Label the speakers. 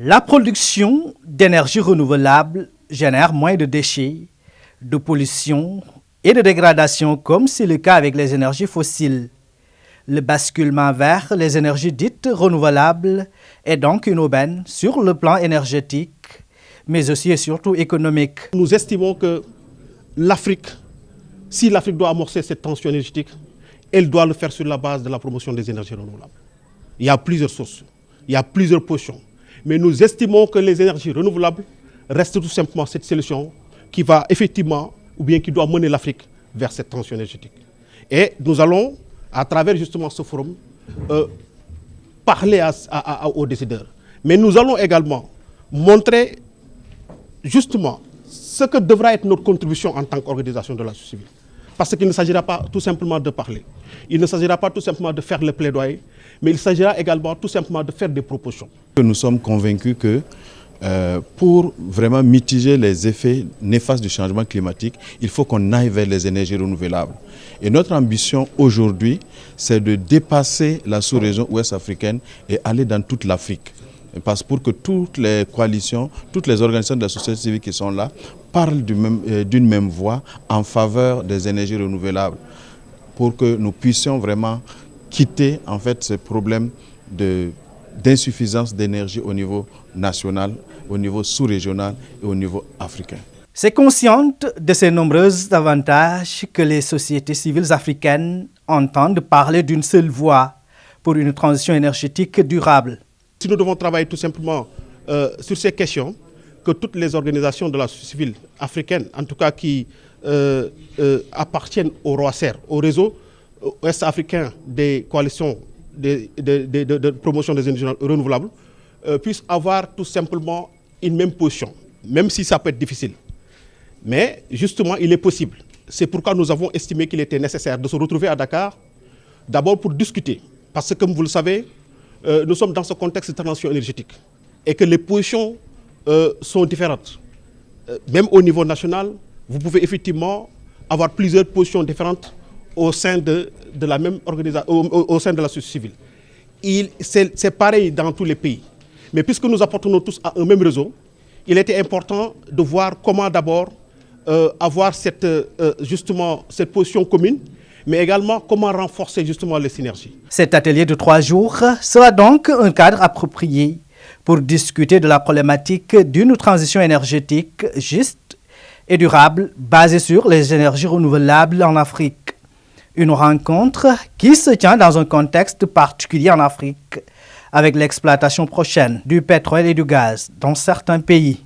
Speaker 1: La production d'énergie renouvelable génère moins de déchets, de pollution et de dégradation comme c'est le cas avec les énergies fossiles. Le basculement vers les énergies dites renouvelables est donc une aubaine sur le plan énergétique, mais aussi et surtout économique.
Speaker 2: Nous estimons que l'Afrique, si l'Afrique doit amorcer cette tension énergétique, elle doit le faire sur la base de la promotion des énergies renouvelables. Il y a plusieurs sources, il y a plusieurs positions, mais nous estimons que les énergies renouvelables restent tout simplement cette solution qui va effectivement, ou bien qui doit mener l'Afrique vers cette tension énergétique. Et nous allons, à travers justement ce forum, parler aux décideurs. Mais nous allons également montrer justement ce que devra être notre contribution en tant qu'organisation de la société civile. Parce qu'il ne s'agira pas tout simplement de parler, il ne s'agira pas tout simplement de faire le plaidoyer, mais il s'agira également tout simplement de faire des propositions.
Speaker 3: Nous sommes convaincus que pour vraiment mitiger les effets néfastes du changement climatique, il faut qu'on aille vers les énergies renouvelables. Et notre ambition aujourd'hui, c'est de dépasser la sous-région ouest africaine et aller dans toute l'Afrique. Parce pour que toutes les coalitions, toutes les organisations de la société civile qui sont là parlent d'une même voix en faveur des énergies renouvelables pour que nous puissions vraiment quitter en fait ce problème d'insuffisance d'énergie au niveau national, au niveau sous-régional et au niveau africain.
Speaker 1: C'est consciente de ces nombreux avantages que les sociétés civiles africaines entendent parler d'une seule voix pour une transition énergétique durable.
Speaker 2: Si nous devons travailler tout simplement sur ces questions, que toutes les organisations de la société civile africaine, en tout cas qui appartiennent au ROACER, au réseau ouest-africain des coalitions de promotion des énergies renouvelables, puissent avoir tout simplement une même position, même si ça peut être difficile. Mais justement, il est possible. C'est pourquoi nous avons estimé qu'il était nécessaire de se retrouver à Dakar, d'abord pour discuter. Parce que, comme vous le savez, nous sommes dans ce contexte de transition énergétique et que les positions sont différentes. Même au niveau national, vous pouvez effectivement avoir plusieurs positions différentes au sein de la même organisation, au sein de la société civile. C'est pareil dans tous les pays. Mais puisque nous appartenons tous à un même réseau, il était important de voir comment d'abord avoir justement cette position commune, mais également comment renforcer justement les synergies.
Speaker 1: Cet atelier de 3 jours sera donc un cadre approprié pour discuter de la problématique d'une transition énergétique juste et durable basée sur les énergies renouvelables en Afrique. Une rencontre qui se tient dans un contexte particulier en Afrique, avec l'exploitation prochaine du pétrole et du gaz dans certains pays.